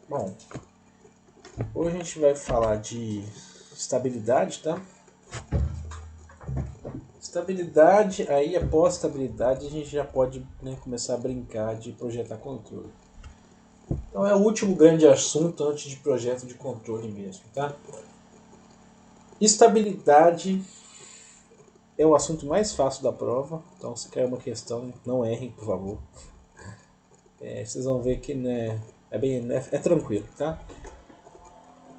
Bom, hoje a gente vai falar de estabilidade, tá? Estabilidade, aí após estabilidade a gente já pode, né, começar a brincar de projetar controle. Então é o último grande assunto antes de projeto de controle mesmo, tá? Estabilidade é o assunto mais fácil da prova, então se cair uma questão, não errem, por favor. Vocês vão ver que, né, é tranquilo, tá?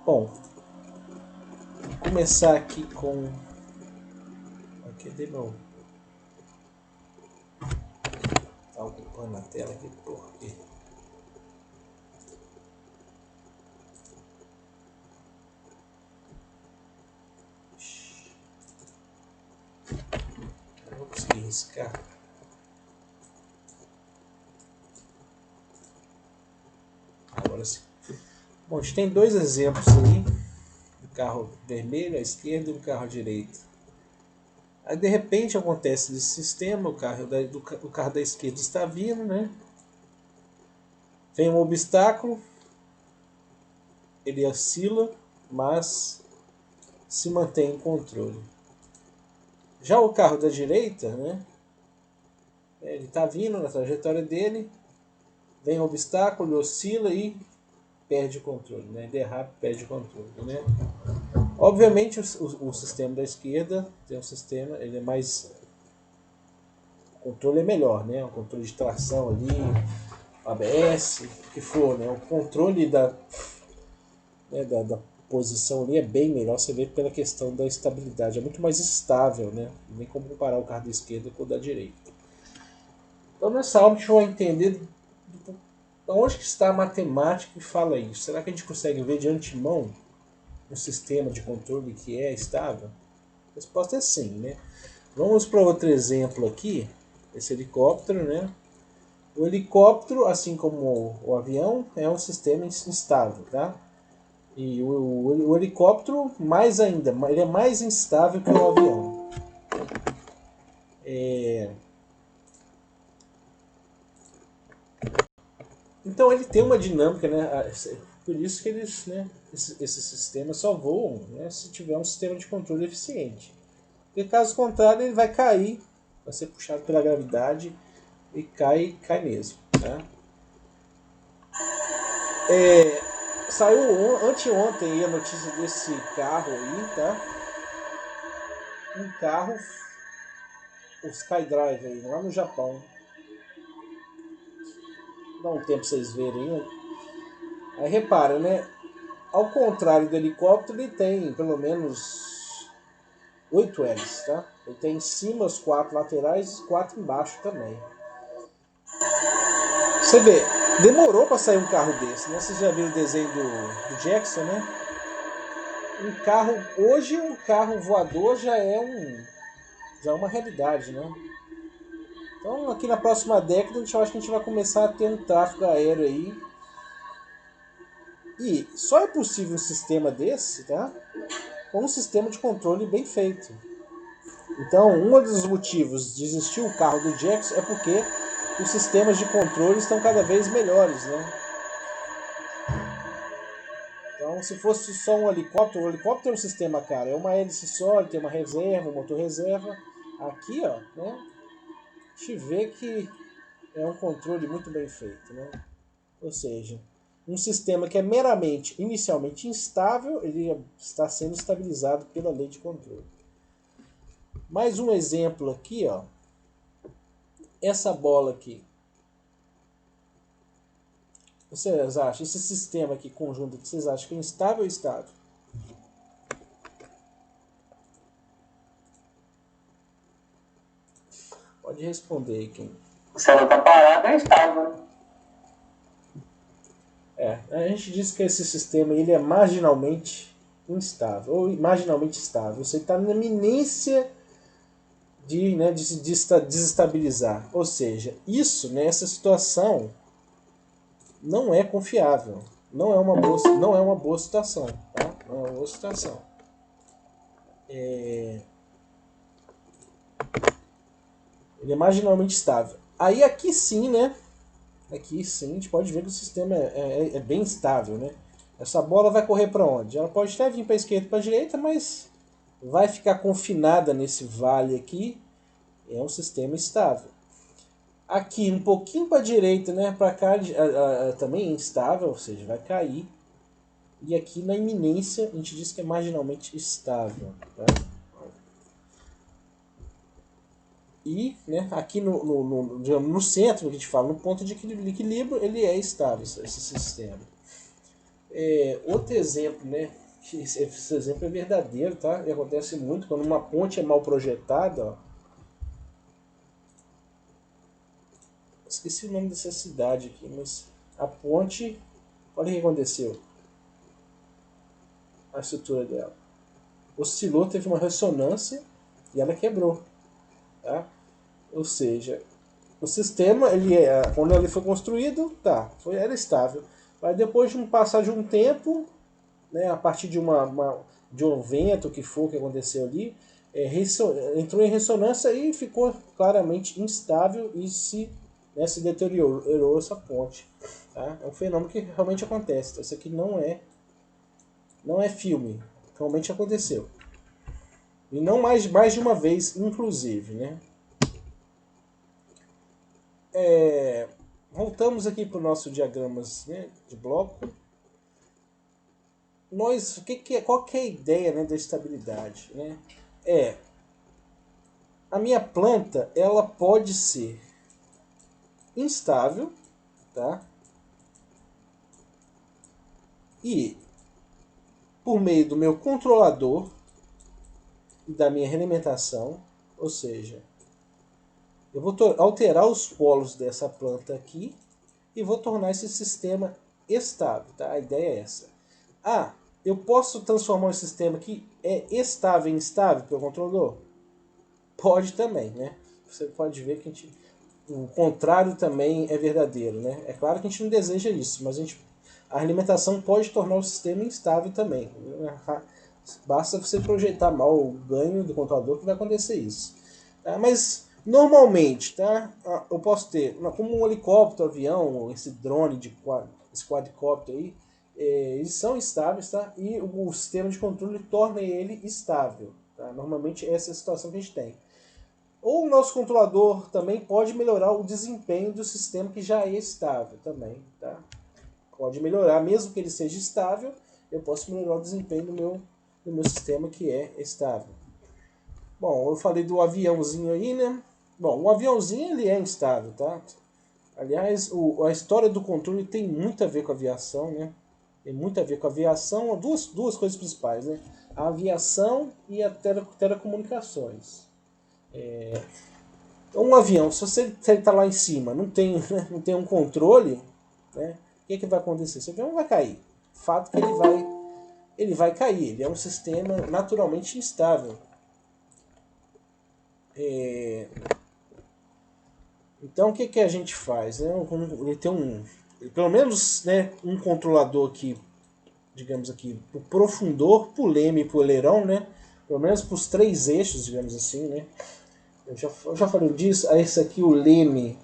Bom, vou começar aqui com... Cadê meu... Tá ocupando a tela aqui, por quê? Não vou conseguir riscar. Agora sim. Bom, a gente tem dois exemplos aí, do carro vermelho à esquerda e do carro à direita. Aí de repente acontece esse sistema, o carro da esquerda está vindo, né? Vem um obstáculo, ele oscila, mas se mantém em controle. Já o carro da direita, né? Ele está vindo na trajetória dele, vem um obstáculo, ele oscila e perde o controle, né? Derrapa, perde o controle, né? Obviamente o sistema da esquerda tem um sistema, ele é mais... O controle é melhor, né? O controle de tração ali, ABS, o que for, né? O controle da posição ali é bem melhor, você vê pela questão da estabilidade, é muito mais estável, né? Nem como comparar o carro da esquerda com o da direita. Então nessa aula a gente vai entender onde que está a matemática que fala isso. Será que a gente consegue ver de antemão um sistema de controle que é estável? A resposta é sim, né? Vamos para outro exemplo aqui, esse helicóptero, né? O helicóptero, assim como o avião, é um sistema instável, tá? E o helicóptero, mais ainda, ele é mais instável que o avião. Então ele tem uma dinâmica, né? Por isso que eles, né, esses sistemas só voam, né, se tiver um sistema de controle eficiente. Porque caso contrário ele vai cair, vai ser puxado pela gravidade e cai mesmo. Tá? Saiu anteontem aí a notícia desse carro aí, tá? Um carro, o Skydrive aí, lá no Japão. Dá um tempo pra vocês verem, né? Aí repara, né? Ao contrário do helicóptero, ele tem pelo menos 8 hélices, tá? Ele tem em cima os 4 laterais e 4 embaixo também. Você vê, demorou para sair um carro desse, né? Vocês já viram o desenho do Jackson, né? Hoje um carro voador já é uma realidade, né? Então aqui na próxima década eu acho que a gente vai começar a ter um tráfego aéreo aí. E só é possível um sistema desse, tá? Com um sistema de controle bem feito. Então, um dos motivos de existir o carro do Jackson é porque os sistemas de controle estão cada vez melhores, né? Então, se fosse só um helicóptero, o helicóptero é um sistema, cara, é uma hélice só, ele tem uma reserva, um motor reserva. Aqui, ó, né? A gente vê que é um controle muito bem feito, né? Ou seja, um sistema que é meramente, inicialmente instável, ele está sendo estabilizado pela lei de controle. Mais um exemplo aqui, ó. Essa bola aqui. Vocês acham, esse sistema aqui, conjunto, que vocês acham que é instável ou estável? Pode responder aí quem. Se ela está parada, é estável. A gente diz que esse sistema ele é marginalmente instável, ou marginalmente estável. Você está na iminência de se desestabilizar. Ou seja, isso, né, essa situação não é confiável. Não é uma boa situação. Tá? Não é uma boa situação. Ele é marginalmente estável. Aí aqui sim, né? aqui sim a gente pode ver que o sistema é bem estável, né? Essa bola vai correr para onde? Ela pode até vir para a esquerda e para a direita, mas vai ficar confinada nesse vale aqui. É um sistema estável. Aqui um pouquinho para a direita, né? Para cá também é instável, ou seja, vai cair. E aqui na iminência a gente diz que é marginalmente estável. Tá? E aqui digamos, no centro, que a gente fala, no ponto de equilíbrio, ele é estável, esse sistema. Outro exemplo, né? Esse exemplo é verdadeiro, tá? E acontece muito quando uma ponte é mal projetada. Ó. Esqueci o nome dessa cidade aqui, mas a ponte, olha o que aconteceu. A estrutura dela. Oscilou, teve uma ressonância e ela quebrou. Tá? Ou seja, o sistema, quando ele foi construído, era estável. Mas depois de passar de um tempo, né, a partir de um vento que aconteceu ali, entrou em ressonância e ficou claramente instável e se deteriorou essa ponte. Tá? É um fenômeno que realmente acontece. Isso aqui não é filme, realmente aconteceu. E não mais de uma vez, inclusive. Né? Voltamos aqui para o nosso diagramas, né, de bloco. Qual que é a ideia, né, da estabilidade? Né? A minha planta ela pode ser instável, tá? E por meio do meu controlador e da minha realimentação, ou seja, eu vou alterar os polos dessa planta aqui e vou tornar esse sistema estável, tá? A ideia é essa. Eu posso transformar um sistema que é estável em instável pelo controlador? Pode também, né? Você pode ver que o contrário também é verdadeiro, né? É claro que a gente não deseja isso, mas a alimentação pode tornar o sistema instável também. Basta você projetar mal o ganho do controlador que vai acontecer isso. Tá? Mas normalmente, tá? Eu posso ter, como um helicóptero, avião, esse drone esse quadricóptero aí, eles são estáveis, tá? E o sistema de controle torna ele estável. Tá? Normalmente essa é a situação que a gente tem. Ou o nosso controlador também pode melhorar o desempenho do sistema que já é estável também. Tá? Pode melhorar, mesmo que ele seja estável, eu posso melhorar o desempenho do meu sistema que é estável. Bom, eu falei do aviãozinho aí, né? Bom, o aviãozinho ele é instável, tá? Aliás, a história do controle tem muito a ver com a aviação, né? Tem muito a ver com a aviação, duas coisas principais, né? A aviação e a telecomunicações. Um avião, se ele está lá em cima, não tem, né, não tem um controle, né, o que vai acontecer? Esse avião vai cair. Fato que ele vai cair. Ele é um sistema naturalmente instável. Então o que a gente faz? Né? Ele tem pelo menos, né, um controlador aqui, digamos aqui, o profundor, pro leme e pro aileron, né? Pelo menos para os 3 eixos, digamos assim, né? Eu já falei disso. Esse aqui, o leme,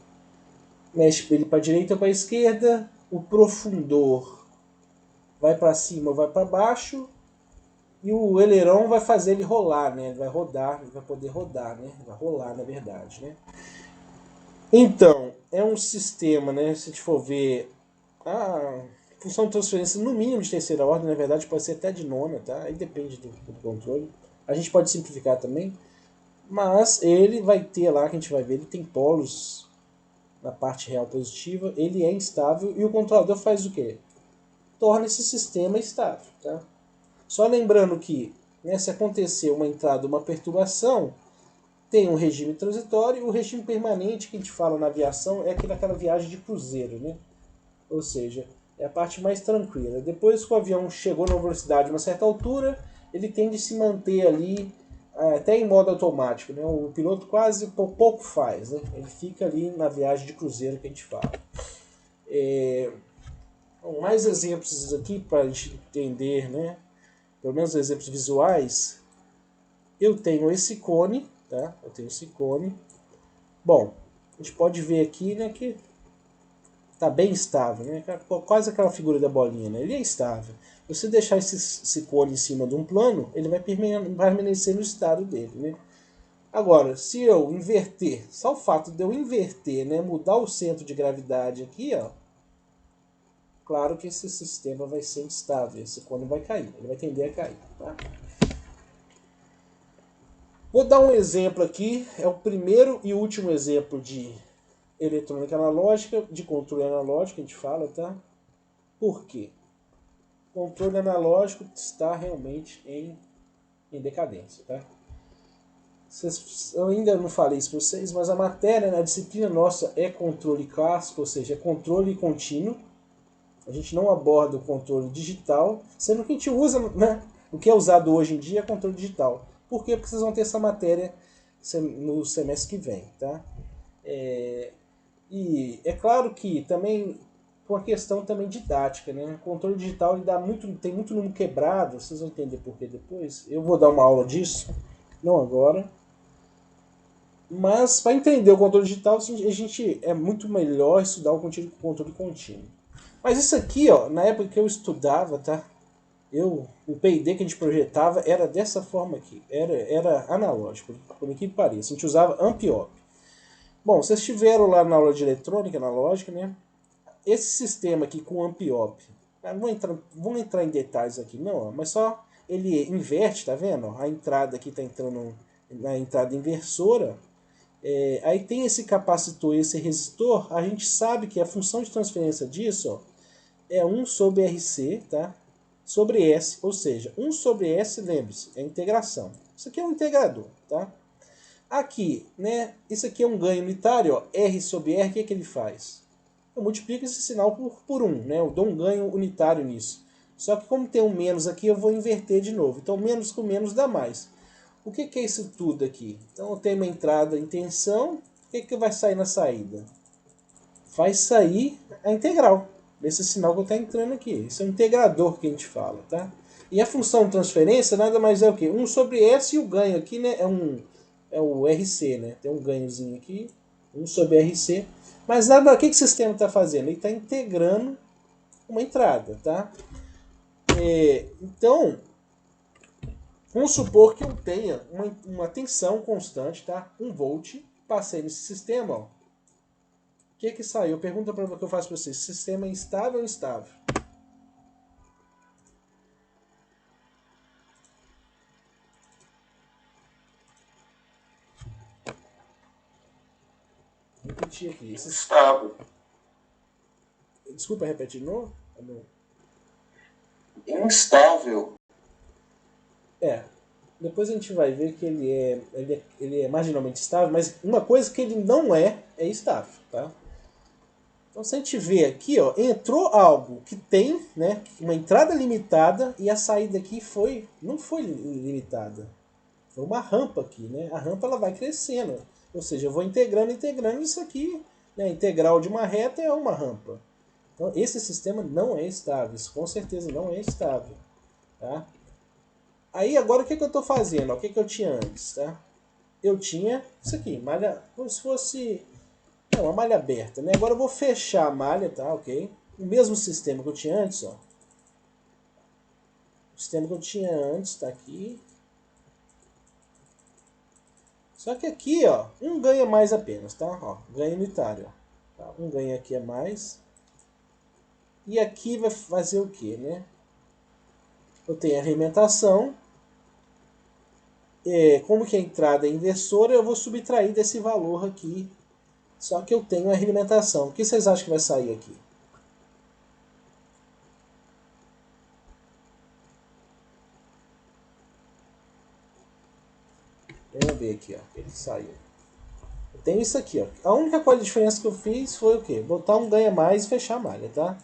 mexe ele para a direita ou para a esquerda. O profundor vai para cima ou vai para baixo. E o aileron vai fazer ele rolar, né? Ele vai rodar, ele vai poder rodar, né? Vai rolar, na verdade, né? Então, é um sistema, né? Se a gente for ver a função de transferência no mínimo de terceira ordem, na verdade pode ser até de nona, tá? Aí depende do controle. A gente pode simplificar também, mas ele vai ter lá, que a gente vai ver, ele tem polos na parte real positiva, ele é instável e o controlador faz o quê? Torna esse sistema estável, tá? Só lembrando que, né, se acontecer uma entrada, uma perturbação, tem um regime transitório e o regime permanente que a gente fala na aviação é aquela viagem de cruzeiro, né? Ou seja, é a parte mais tranquila. Depois que o avião chegou numa velocidade de uma certa altura, ele tende a se manter ali até em modo automático. Né? O piloto quase pouco faz. Né? Ele fica ali na viagem de cruzeiro que a gente fala. Mais exemplos aqui para a gente entender, né? Pelo menos exemplos visuais. Eu tenho esse cone, tá? Eu tenho esse cone. Bom, a gente pode ver aqui, né, que tá bem estável, né? Quase aquela figura da bolinha, né? Ele é estável. Se você deixar esse cone em cima de um plano, ele vai permanecer no estado dele, né? Agora, se eu inverter, só o fato de eu inverter, né, mudar o centro de gravidade aqui, ó, claro que esse sistema vai ser instável, esse cone vai cair, ele vai tender a cair, tá? Vou dar um exemplo aqui, é o primeiro e último exemplo de eletrônica analógica, de controle analógico, a gente fala, tá? Por quê? O controle analógico está realmente em decadência, tá? Eu ainda não falei isso para vocês, mas a matéria, a disciplina nossa é controle clássico, ou seja, é controle contínuo. A gente não aborda o controle digital, sendo que a gente usa, né? O que é usado hoje em dia é controle digital. Por quê? Porque vocês vão ter essa matéria no semestre que vem, tá? E é claro que também por uma questão também didática, né? O controle digital ele tem muito número quebrado, vocês vão entender por que depois. Eu vou dar uma aula disso, não agora. Mas para entender o controle digital, a gente é muito melhor estudar o controle contínuo. Mas isso aqui, ó, na época que eu estudava, tá? O P&D que a gente projetava era dessa forma aqui. Era analógico, por aqui que pareça. A gente usava Ampiop. Bom, vocês estiveram lá na aula de eletrônica analógica, né? Esse sistema aqui com Ampiop, vamos entrar em detalhes aqui, não, mas só ele inverte, tá vendo? A entrada aqui está entrando na entrada inversora. Aí tem esse capacitor e esse resistor, a gente sabe que a função de transferência disso ó, é 1 sobre RC, tá? Sobre S, ou seja, 1 sobre S, lembre-se, é integração. Isso aqui é um integrador, tá? Aqui, né, isso aqui é um ganho unitário, ó, R sobre R, o que, que ele faz? Eu multiplico esse sinal por 1, né? Eu dou um ganho unitário nisso. Só que como tem um menos aqui, eu vou inverter de novo. Então menos com menos dá mais. O que é isso tudo aqui? Então eu tenho uma entrada em tensão, o que vai sair na saída? Vai sair a integral, desse sinal que está entrando aqui. Isso é um integrador que a gente fala, tá? E a função de transferência nada mais é o quê? 1 sobre S e o ganho aqui, né, é o RC, né? Tem um ganhozinho aqui, 1 sobre RC. Mas nada, o que o sistema está fazendo? Ele está integrando uma entrada, tá? Então, vamos supor que eu tenha uma tensão constante, tá? 1 volt, passei nesse sistema, ó. O que saiu? Pergunta para que eu faço para vocês: sistema é instável ou instável? Vou repetir aqui. Instável. Desculpa, repetir de novo? Instável. Depois a gente vai ver que ele é marginalmente estável, mas uma coisa que ele não é estável, tá? Então se a gente vê aqui, ó, entrou algo que tem, né, uma entrada limitada e a saída aqui não foi limitada. Foi uma rampa aqui, né? A rampa ela vai crescendo, ou seja, eu vou integrando isso aqui, né? A integral de uma reta é uma rampa. Então esse sistema não é estável, isso com certeza não é estável, tá? Aí agora o que eu estou fazendo? O que eu tinha antes, tá? Eu tinha isso aqui, malha, como se fosse uma malha aberta, né? Agora eu vou fechar a malha, tá? Ok? O mesmo sistema que eu tinha antes, ó. O sistema que eu tinha antes está aqui. Só que aqui, ó, um ganha mais apenas, tá? Ó, ganho unitário, ó. Tá? Um ganha aqui a mais. E aqui vai fazer o que, né? Eu tenho a alimentação. Como que a entrada é inversora, eu vou subtrair desse valor aqui. Só que eu tenho a alimentação. O que vocês acham que vai sair aqui? Vamos ver aqui, ó. Ele saiu. Eu tenho isso aqui, ó. A única coisa de diferença que eu fiz foi o quê? Botar um ganha mais e fechar a malha, tá?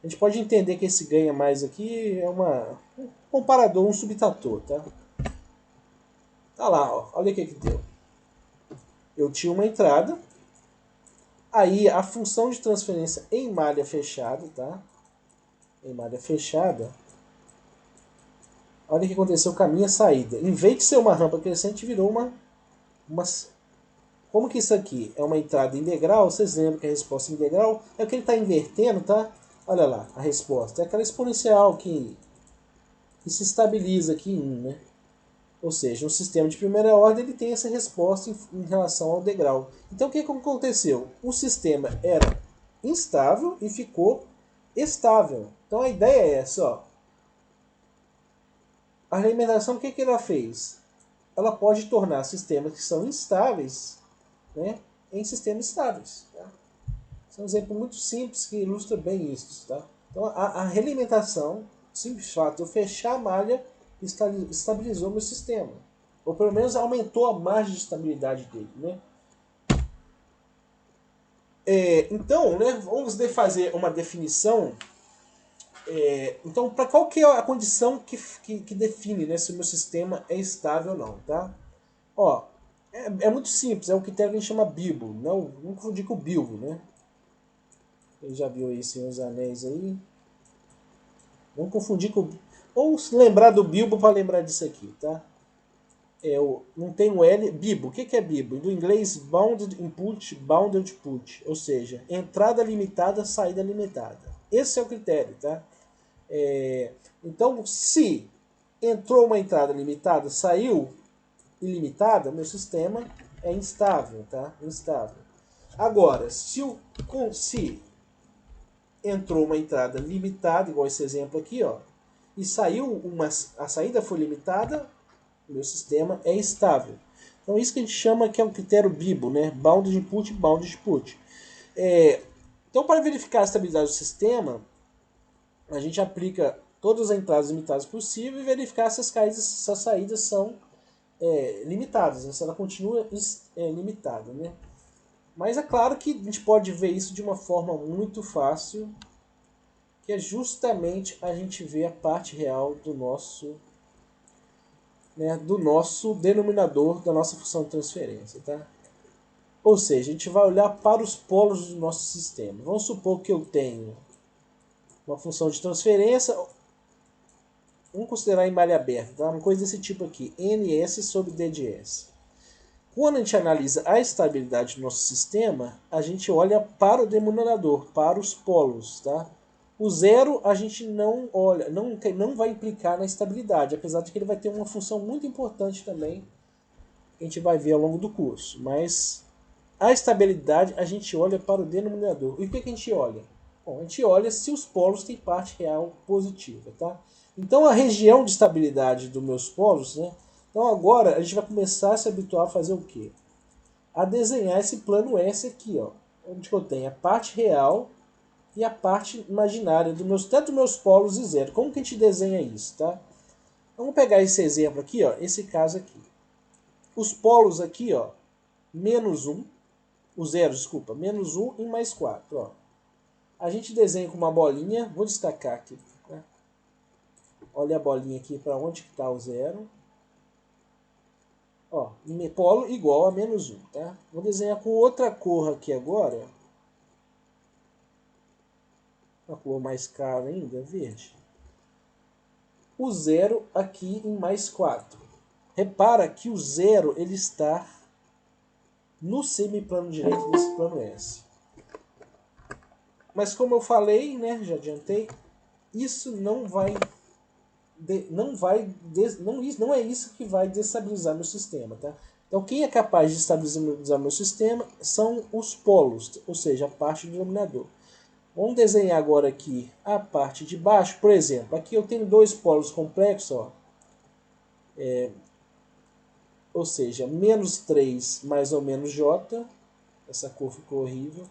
A gente pode entender que esse ganha mais aqui é um comparador, um subtrator, tá? Tá lá, ó. Olha o que deu. Eu tinha uma entrada. Aí a função de transferência em malha fechada, tá? Em malha fechada. Olha o que aconteceu com a minha saída. Em vez de ser uma rampa crescente, virou uma como que isso aqui é uma entrada integral, vocês lembram que a resposta integral é o que ele está invertendo, tá? Olha lá, a resposta é aquela exponencial que se estabiliza aqui em 1, né? Ou seja, um sistema de primeira ordem ele tem essa resposta em relação ao degrau. Então o que aconteceu? O sistema era instável e ficou estável. Então a ideia é essa, ó. A alimentação, o que ela fez? Ela pode tornar sistemas que são instáveis, né, em sistemas estáveis. Tá? Esse é um exemplo muito simples que ilustra bem isso. Tá? Então a realimentação, o simples fato de eu fechar a malha, estabilizou meu sistema. Ou pelo menos aumentou a margem de estabilidade dele. Né? Então, né, vamos fazer uma definição. Então, para qual que é a condição que define, né, se o meu sistema é estável ou não, tá? Ó, é muito simples, é o critério que a gente chama Bilbo, não confundir com o Bilbo, né? Ele já viu aí Senhor dos Anéis aí. Não confundir com... Ou se lembrar do Bilbo para lembrar disso aqui, tá? Não tem o L. Bilbo, o que é Bilbo? Do inglês Bounded Input, Bounded Output. Ou seja, entrada limitada, saída limitada. Esse é o critério, tá? Então, se entrou uma entrada limitada, saiu ilimitada, meu sistema é instável, tá? Instável. Agora, se entrou uma entrada limitada, igual esse exemplo aqui, ó, e a saída foi limitada, meu sistema é estável. Então isso que a gente chama que é um critério BIBO, né? Bounded Input, Bounded Output. Então para verificar a estabilidade do sistema, a gente aplica todas as entradas limitadas possíveis e verificar se as saídas são limitadas, né? Se ela continua limitada, né? Mas é claro que a gente pode ver isso de uma forma muito fácil, que é justamente a gente ver a parte real do nosso denominador da nossa função de transferência, tá? Ou seja, a gente vai olhar para os polos do nosso sistema. Vamos supor que eu tenho uma função de transferência, vamos considerar em malha aberta, tá? Uma coisa desse tipo aqui, ns sobre d de s. Quando a gente analisa a estabilidade do nosso sistema, a gente olha para o denominador, para os polos, tá? O zero a gente não olha, não vai implicar na estabilidade, apesar de que ele vai ter uma função muito importante também, que a gente vai ver ao longo do curso. Mas a estabilidade a gente olha para o denominador. E o que a gente olha? Bom, a gente olha se os polos têm parte real positiva, tá? Então a região de estabilidade dos meus polos, né? Então agora a gente vai começar a se habituar a fazer o quê? A desenhar esse plano S aqui, ó, onde eu tenho a parte real e a parte imaginária tanto dos meus polos e zero. Como que a gente desenha isso, tá? Vamos pegar esse exemplo aqui, ó, esse caso aqui. Os polos aqui, ó, menos 1, o zero, desculpa, menos 1 e mais 4, ó. A gente desenha com uma bolinha, vou destacar aqui, né? Olha a bolinha aqui para onde que está o zero. Ó, polo igual a menos 1, tá? Vou desenhar com outra cor aqui agora. Uma cor mais clara ainda, verde. O zero aqui em mais 4. Repara que o zero ele está no semiplano direito desse plano S. Mas como eu falei, né, já adiantei, isso não é isso que vai destabilizar meu sistema, tá? Então quem é capaz de estabilizar meu sistema são os polos, ou seja, a parte do denominador. Vamos desenhar agora aqui a parte de baixo, por exemplo, aqui eu tenho dois polos complexos, ó. Ou seja, menos 3 mais ou menos J, essa cor ficou horrível.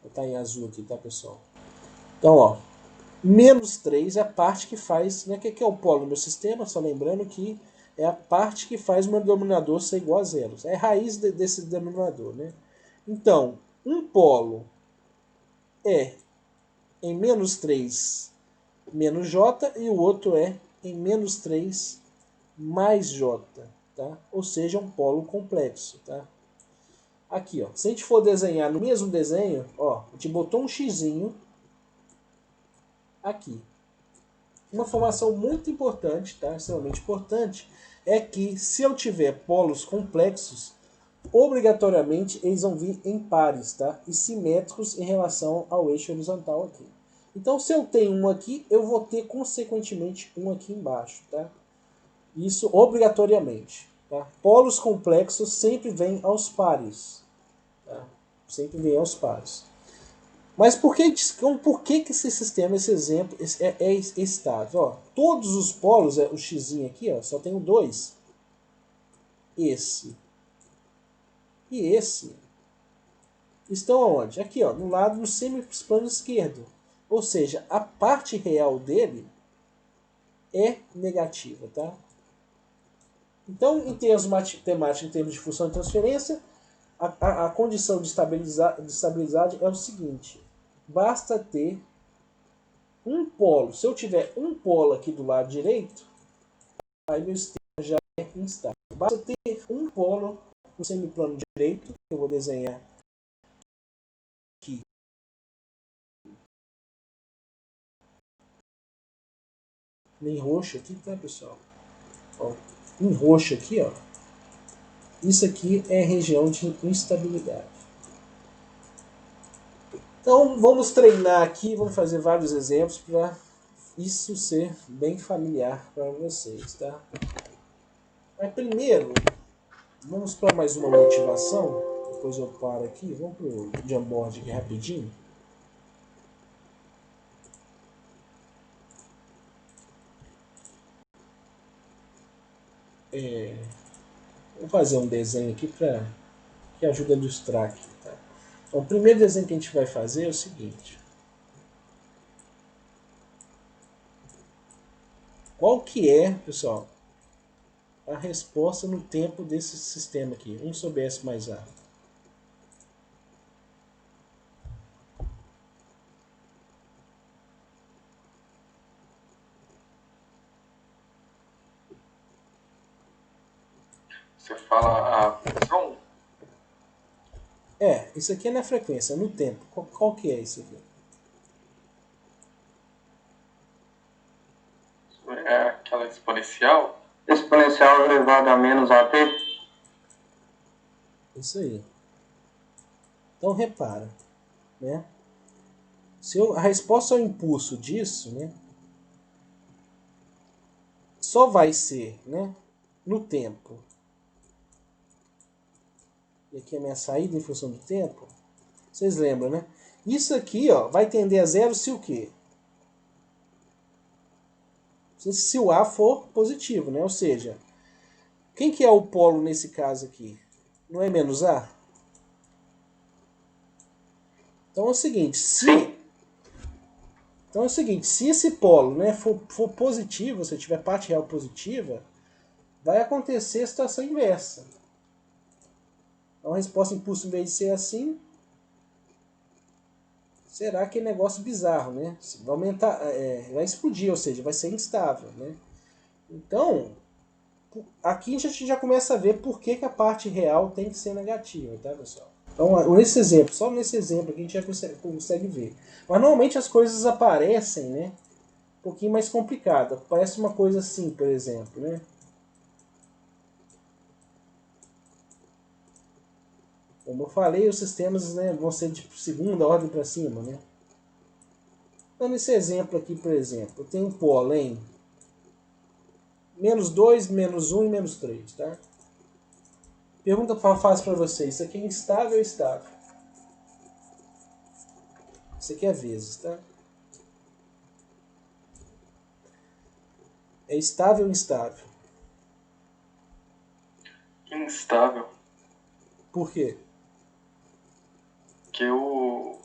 Vou botar em azul aqui, tá, pessoal? Então, ó, menos 3 é a parte que faz, né, que é o polo do meu sistema, só lembrando que é a parte que faz o meu denominador ser igual a zero. É a raiz desse denominador, né? Então, um polo é em menos 3 menos J e o outro é em menos 3 mais J, tá? Ou seja, um polo complexo, tá? Aqui, ó, se a gente for desenhar no mesmo desenho, ó, a gente botou um xizinho aqui. Uma informação muito importante, tá? Extremamente importante, é que se eu tiver polos complexos, obrigatoriamente eles vão vir em pares, tá? E simétricos em relação ao eixo horizontal aqui. Então, se eu tenho um aqui, eu vou ter consequentemente um aqui embaixo, tá? Isso obrigatoriamente. Tá? Polos complexos sempre vêm aos pares. Tá? Sempre vêm aos pares. Mas por que esse sistema, esse exemplo, é estável? Ó, todos os polos, o x aqui, ó, só tenho dois. Esse e esse estão aonde? Aqui, ó, no lado do semiplano esquerdo. Ou seja, a parte real dele é negativa, tá? Então, em termos matemáticos, em termos de função de transferência, a condição de estabilidade é o seguinte: basta ter um polo. Se eu tiver um polo aqui do lado direito, aí meu sistema já é instável. Basta ter um polo no semiplano direito, que eu vou desenhar aqui. Em roxo aqui, tá, pessoal? Ó, em roxo aqui, ó. Isso aqui é região de instabilidade. Então vamos treinar aqui, vamos fazer vários exemplos para isso ser bem familiar para vocês, tá? Mas primeiro, vamos para mais uma motivação. Depois eu paro aqui, vamos para o Jamboard aqui rapidinho. Vou fazer um desenho aqui que ajuda a ilustrar aqui, tá? Então, o primeiro desenho que a gente vai fazer é o seguinte. Qual que é, pessoal, a resposta no tempo desse sistema aqui? 1 sobre S mais A. Você fala a função? Isso aqui é na frequência, no tempo. Qual que é isso aqui? É aquela exponencial? Exponencial elevado a menos AT. Isso aí. Então repara, né? A resposta ao impulso disso, né, só vai ser, né, no tempo. E aqui é a minha saída em função do tempo. Vocês lembram, né? Isso aqui, ó, vai tender a zero se o quê? Se o A for positivo, né? Ou seja, quem que é o polo nesse caso aqui? Não é menos A? Então é o seguinte, se esse polo, né, for positivo, se tiver parte real positiva, vai acontecer a situação inversa. Então a resposta impulso, em vez de ser assim, será aquele negócio bizarro, né? Vai aumentar, vai explodir, ou seja, vai ser instável, né? Então, aqui a gente já começa a ver por que a parte real tem que ser negativa, tá, pessoal? Então, nesse exemplo, só nesse exemplo aqui a gente já consegue ver. Mas normalmente as coisas aparecem, né, um pouquinho mais complicada. Parece uma coisa assim, por exemplo, né? Como eu falei, os sistemas, né, vão ser de segunda ordem para cima, né? Então, nesse exemplo aqui, por exemplo, eu tenho um polo em menos 2, menos 1 e menos 3, tá? Pergunta fácil para vocês, isso aqui é instável ou estável? Isso aqui é vezes, tá? É estável ou instável? Instável. Por quê? Que o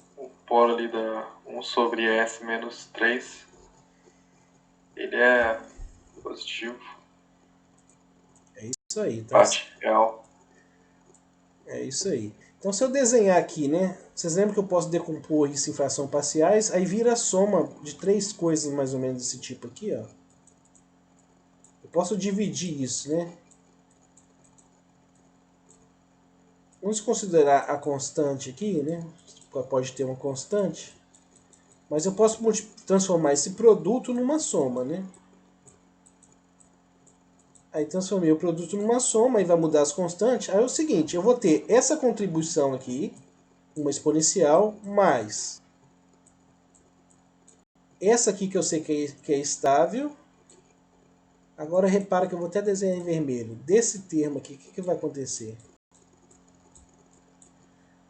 polo ali da 1 sobre S menos 3, ele é positivo. É isso aí, tá? Parte real. É isso aí. Então, se eu desenhar aqui, né? Vocês lembram que eu posso decompor isso em frações parciais? Aí vira a soma de três coisas mais ou menos desse tipo aqui, ó. Eu posso dividir isso, né? Vamos considerar a constante aqui, né? Pode ter uma constante. Mas eu posso transformar esse produto numa soma, né? Aí transformei o produto numa soma e vai mudar as constantes. Aí é o seguinte, eu vou ter essa contribuição aqui, uma exponencial, mais essa aqui que eu sei que é estável. Agora repara que eu vou até desenhar em vermelho. Desse termo aqui, o que vai acontecer?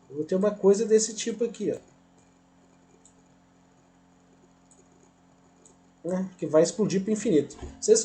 Eu vou ter uma coisa desse tipo aqui, ó. Né? Que vai explodir para o infinito. Vocês